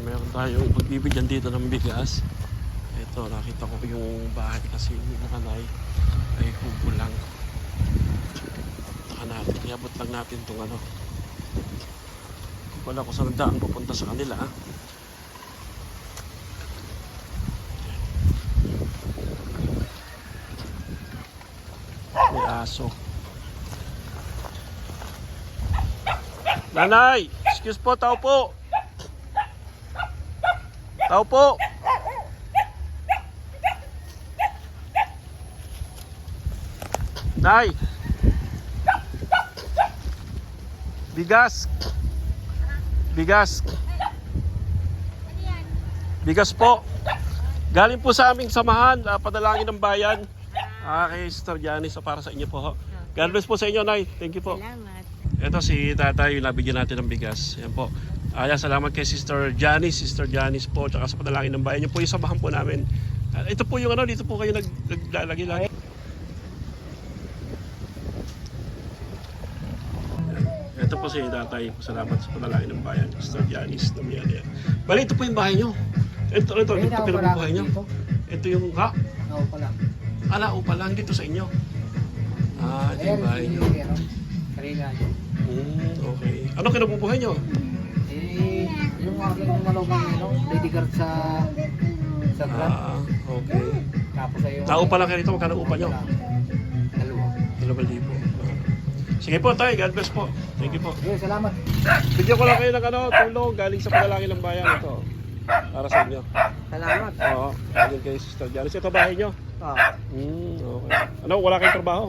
Meron tayong pagbibigyan dito ng bigas. Ito, nakita ko yung bahay kasi yung nanay ay hubo lang. Taka natin, iabot lang natin itong ano. Wala ko saan daan pupunta sa kanila. May aso. Nanay! Excuse po, tao po! Tao po! Nay! Bigas! Bigas! Bigas po! Galing po sa aming samahan, padalangin ng bayan. Kay Sister Janice, para sa inyo po. God bless po sa inyo, Nay. Thank you po. Salamat. Ito si tatay, nabigyan natin ng bigas. Yan po. Salamat kay Sister Janice po, tsaka sa padalangin ng bayan. Yan po yung samahan po namin. Ito po yung ano, dito po kayo naglalagi lagi. Ito po si tatay, salamat sa padalangin ng bayan, Sister Janice. Bali, ito po yung bahay nyo. Ito po yung bahay nyo. Ito yung, ha? Naupa lang. Naupa lang dito sa inyo. Ito yung bahay nyo. Okay. Ano kinabubuhay nyo? Yung aking malawang bodyguard sa Grand. Okay. Tapos ay yung... Naupa lang kayo dito, magkano upa nyo? Dalawa. 2,000. Sige po tayo, God bless po. Thank you po. Okay, salamat. Bigyan ko lang kayo ng tulong galing sa padalangin ng bayan ito. Para sa inyo. Salamat. Oo, galing kay Sister Janice. Ito bahay nyo? Okay. Ano, wala kayong trabaho?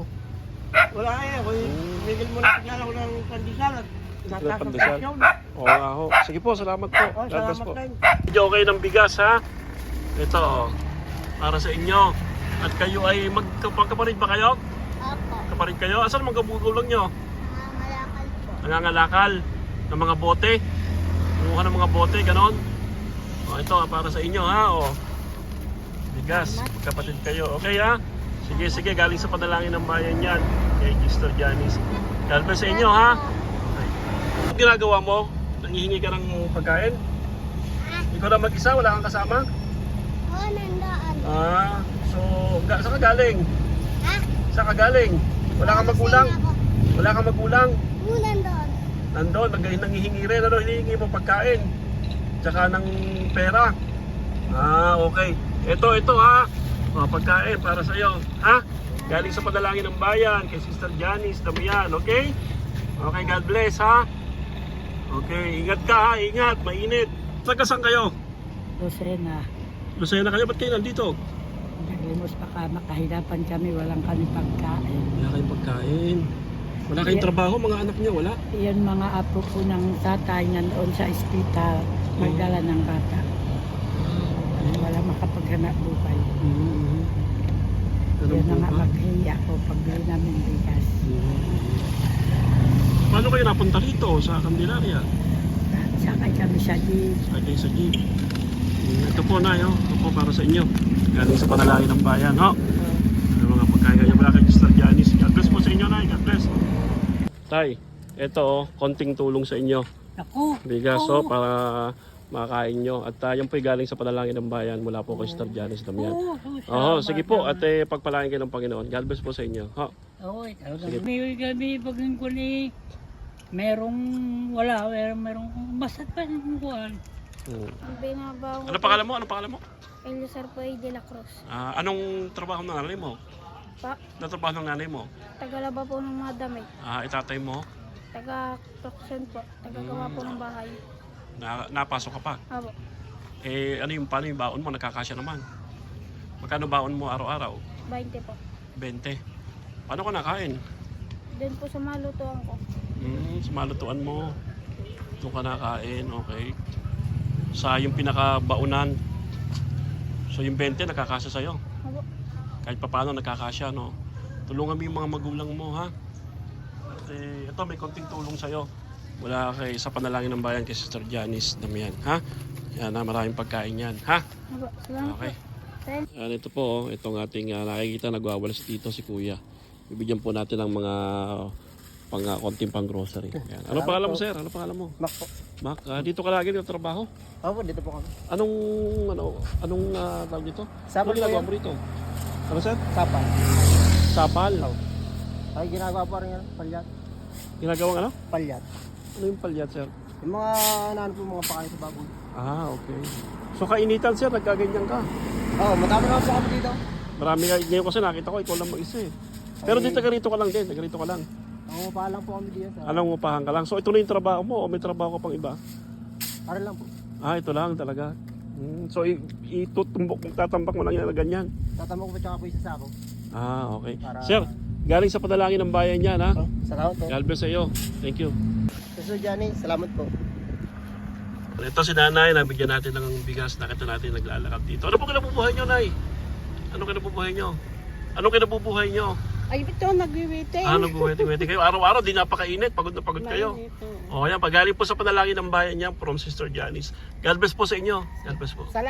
Wala eh. Migil mo na tignan ako ng pandesal. Pandesal. Oo nga ho. Sige po, salamat po. God bless po. Bigyan ko kayo ng bigas ha. Ito, para sa inyo. At kayo ay magkaparid ba kayo? Opo. Kaparid kayo? Asan magkabugulang nyo? Nangangalakal po. Nangangalakal ng mga bote. Kumuha ng mga bote, ganon. Ito, para sa inyo ha. Bigas, kapatid kayo. Okay ha? Sige, galing sa padalangin ng bayan yan. Kay Sister Janice. God bless sa inyo ha. Ano ginagawa mo? Nangihingi ka ng pagkain? Ikaw na mag-isa? Wala kang kasama? Oo, nandaan. So, saan ka galing? Ha? Saan ka galing? Wala kang magulang? Wala kang magulang? Oo, nandaan. Nandun, nangihingi rin. Ano, hinihingi mo pagkain? Tsaka ng pera? Okay. Ito ha. Pagkain para sa iyo, ha? Galing sa padalangin ng bayan kay Sister Janice Damian, okay? Okay, God bless, ha? Okay, ingat ka ha, ingat, mainit. Saan kayo? Lucena. Lucena kayo, ba't kayo nandito? Naglimos pa ka, makahirapan kami, walang kami pagkain. Wala kayong pagkain. Wala kayong trabaho, mga anak niyo, wala? Iyan mga apo ko ng tatay nandoon sa ospital, magdala ng bata. Wala makapaghanap buhay. Yan na nga maghingi ako pagbili namin bigas. Paano kayo napunta rito sa Candelaria? Sakay kami sa jeep. Sakay sa jeep. Ito po na, ito po para sa inyo. Galing sa padalangin ng bayan, ho? Ano mga pagkain kayo pala kay Sister Janice. God bless po sa inyo, Nay. God bless. Tay, ito konting tulong sa inyo. Ako. Bigas, para makakain nyo. At yan po'y galing sa padalangin ng bayan mula po kay Sister Janice Damian. Sige po, at pagpalain kayo ng Panginoon. God bless po sa inyo. Oo, may gabi pag nagkuli, merong wala, merong basat pa ng kuwan. Binabaw Ano pangalan mo? Ano pangalan mo? Elisar Poy de la Cruz. Anong trabaho ng nanay mo? Pa, Ano trabaho ng nanay mo? tagalaba po ng mga damit. Itatay mo? Taga-proction po. Tagagawa po ng bahay. Napasok ka pa? Abo. Paano yung baon mo? Nakakasya naman. Magkano baon mo araw-araw? 20 po. 20. Paano ka nakain? Doon po sa malutuan ko. Sa malutuan mo. Doon ka nakain, okay. Sa yung pinakabaunan. So yung 20 nakakasya sa'yo. Abo. Kahit paano nakakasya, no? Tulungan mo yung mga magulang mo, ha? At ito, may konting tulong sa'yo. Wala sa panalangin ng bayan kay Sister Janice Damian, ha? Yan, maraming pagkain yan, ha? Abo. Salamat Okay. po. Yan, ito po, itong ating nakikita nagwawalas dito si Kuya. Bibigyan po natin ng mga konting pang grocery. Yan. Ano pangalan mo, sir? Ano pangalan mo? Mac po. Mac, dito ka lagi nagtatrabaho? Opo, dito po kami. Anong tawag dito? Sapal Anong po ginagawa yan. mo rito? Ano, sir? Sapal. Sapal. Ay, ginagawa po rin yan. Palyat. Ginagawang ano? Palyat. Ano yung palyat, sir? Yung mga, ano po, mga pakain sa baboy. Okay. So kainitan, sir, nagkaganyan ka. Oo, matama naman po kami dito. Marami nga, ngayon kasi nakita ko, ikaw lang mag-isa eh. Pero Ay. dito ka rito ka lang din, taga rito ka lang. Nangungupahan lang po kami dito. Alam mo, upahan ka lang. So ito na yung trabaho mo o may trabaho ka pang iba? Para lang po. Ito lang talaga. So tatambak mo lang yan na ganyan. Tatama ko pa tsaka po isa sa ako. Okay. Para- Sir, galing sa padalangin ng bayan yan ha. Salamat po. God bless sa iyo. Thank you. Sir Johnny, salamat po. Ito si nanay, nabigyan natin ng bigas. Nakita natin naglalakad dito. Ano po kinabubuhay nyo, nay? Ano kinabubuhay nyo? Anong kinabubuhay nyo? Ay, ito, nag-waiting. Nag-waiting kayo. Araw-araw, di napakainit. Pagod na pagod kayo. Yan, pagaling po sa panalangin ng bayan niya from Sister Janice. God bless po sa inyo. God bless po. Salamat.